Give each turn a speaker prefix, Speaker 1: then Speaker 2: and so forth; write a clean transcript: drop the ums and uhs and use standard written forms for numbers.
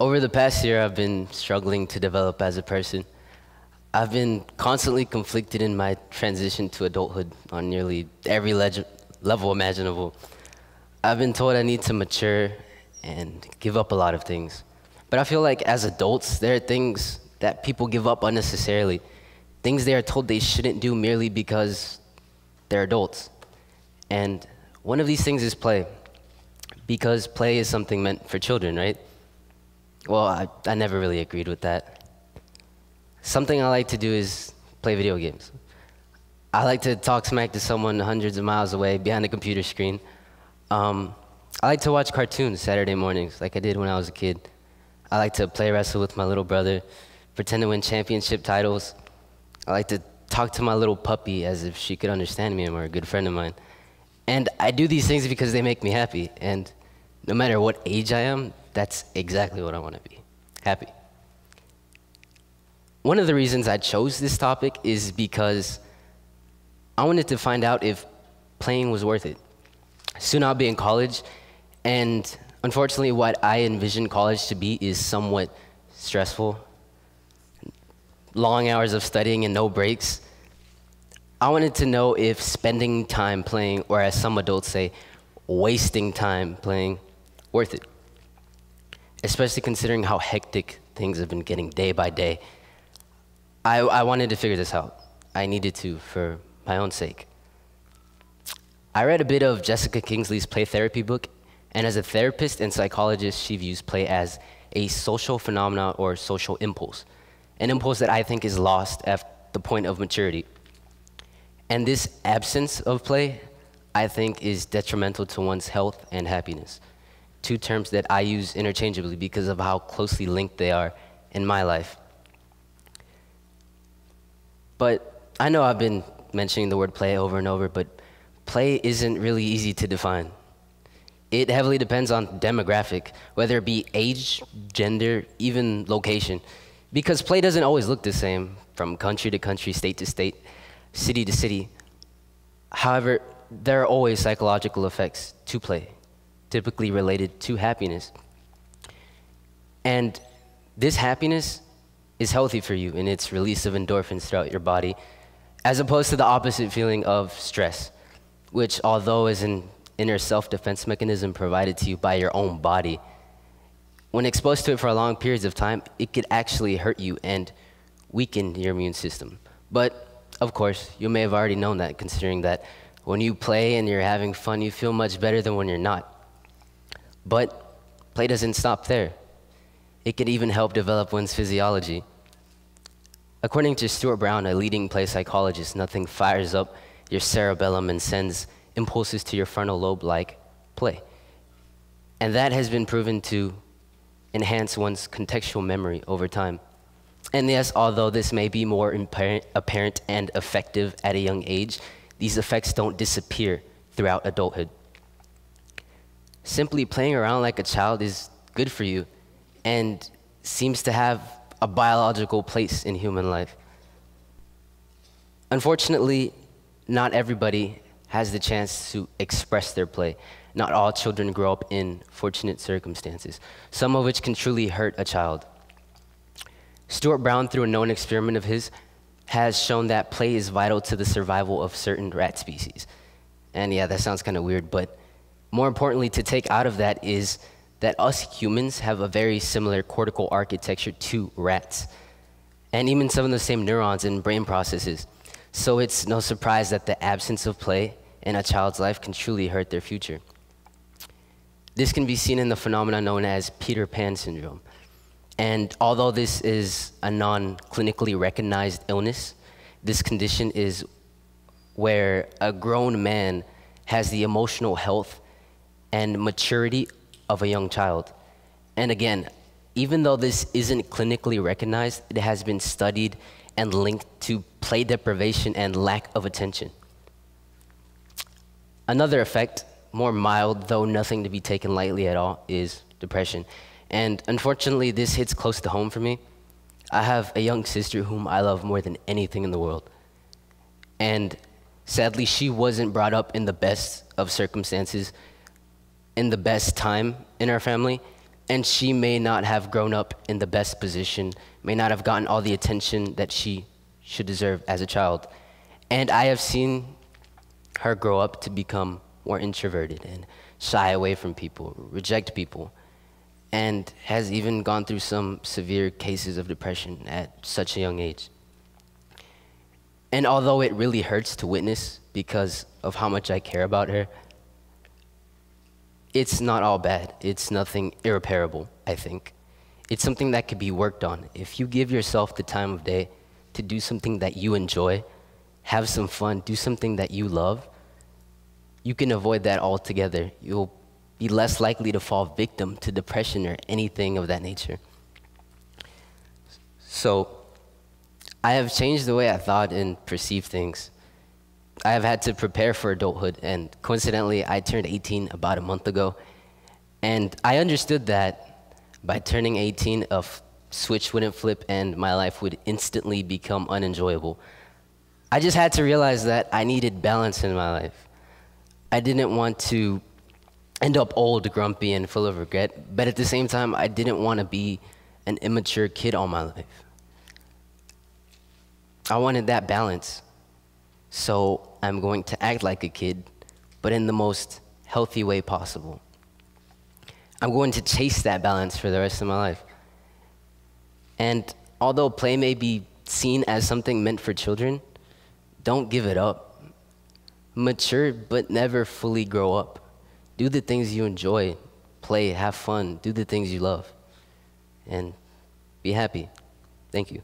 Speaker 1: Over the past year, I've been struggling to develop as a person. I've been constantly conflicted in my transition to adulthood on nearly every level imaginable. I've been told I need to mature and give up a lot of things. But I feel like as adults, there are things that people give up unnecessarily, things they are told they shouldn't do merely because they're adults. And one of these things is play, because play is something meant for children, right? Well, I never really agreed with that. Something I like to do is play video games. I like to talk smack to someone hundreds of miles away behind a computer screen. I like to watch cartoons Saturday mornings like I did when I was a kid. I like to play wrestle with my little brother, pretend to win championship titles. I like to talk to my little puppy as if she could understand me and were a good friend of mine. And I do these things because they make me happy. And no matter what age I am, that's exactly what I want to be, happy. One of the reasons I chose this topic is because I wanted to find out if playing was worth it. Soon I'll be in college, and unfortunately what I envision college to be is somewhat stressful. Long hours of studying and no breaks. I wanted to know if spending time playing, or as some adults say, wasting time playing, worth it. Especially considering how hectic things have been getting day by day. I wanted to figure this out. I needed to, for my own sake. I read a bit of Jessica Kingsley's play therapy book, and as a therapist and psychologist, she views play as a social phenomenon or social impulse, an impulse that I think is lost at the point of maturity. And this absence of play, I think, is detrimental to one's health and happiness, two terms that I use interchangeably because of how closely linked they are in my life. But I know I've been mentioning the word play over and over, but play isn't really easy to define. It heavily depends on demographic, whether it be age, gender, even location, because play doesn't always look the same from country to country, state to state, city to city. However, there are always psychological effects to play, typically related to happiness. And this happiness is healthy for you in its release of endorphins throughout your body, as opposed to the opposite feeling of stress, which, although is an inner self-defense mechanism provided to you by your own body, when exposed to it for long periods of time, it could actually hurt you and weaken your immune system. But, of course, you may have already known that, considering that when you play and you're having fun, you feel much better than when you're not. But play doesn't stop there. It can even help develop one's physiology. According to Stuart Brown, a leading play psychologist, nothing fires up your cerebellum and sends impulses to your frontal lobe like play. And that has been proven to enhance one's contextual memory over time. And yes, although this may be more apparent and effective at a young age, these effects don't disappear throughout adulthood. Simply playing around like a child is good for you and seems to have a biological place in human life. Unfortunately, not everybody has the chance to express their play. Not all children grow up in fortunate circumstances, some of which can truly hurt a child. Stuart Brown, through a known experiment of his, has shown that play is vital to the survival of certain rat species. And yeah, that sounds kind of weird, but more importantly to take out of that is that us humans have a very similar cortical architecture to rats, and even some of the same neurons and brain processes. So it's no surprise that the absence of play in a child's life can truly hurt their future. This can be seen in the phenomenon known as Peter Pan syndrome. And although this is a non-clinically recognized illness, this condition is where a grown man has the emotional health and maturity of a young child. And again, even though this isn't clinically recognized, it has been studied and linked to play deprivation and lack of attention. Another effect, more mild, though nothing to be taken lightly at all, is depression. And unfortunately, this hits close to home for me. I have a young sister whom I love more than anything in the world. And sadly, she wasn't brought up in the best of circumstances, in the best time in our family, And she may not have grown up in the best position, may not have gotten all the attention that she should deserve as a child. And I have seen her grow up to become more introverted and shy away from people, reject people, and has even gone through some severe cases of depression at such a young age. And although it really hurts to witness because of how much I care about her, it's not all bad. It's nothing irreparable, I think. It's something that could be worked on. If you give yourself the time of day to do something that you enjoy, have some fun, do something that you love, you can avoid that altogether. You'll be less likely to fall victim to depression or anything of that nature. So, I have changed the way I thought and perceived things. I have had to prepare for adulthood, and coincidentally, I turned 18 about a month ago. And I understood that by turning 18, a switch wouldn't flip and my life would instantly become unenjoyable. I just had to realize that I needed balance in my life. I didn't want to end up old, grumpy, and full of regret, but at the same time, I didn't want to be an immature kid all my life. I wanted that balance. So I'm going to act like a kid, but in the most healthy way possible. I'm going to chase that balance for the rest of my life. And although play may be seen as something meant for children, don't give it up. Mature, but never fully grow up. Do the things you enjoy. Play, have fun, do the things you love. And be happy. Thank you.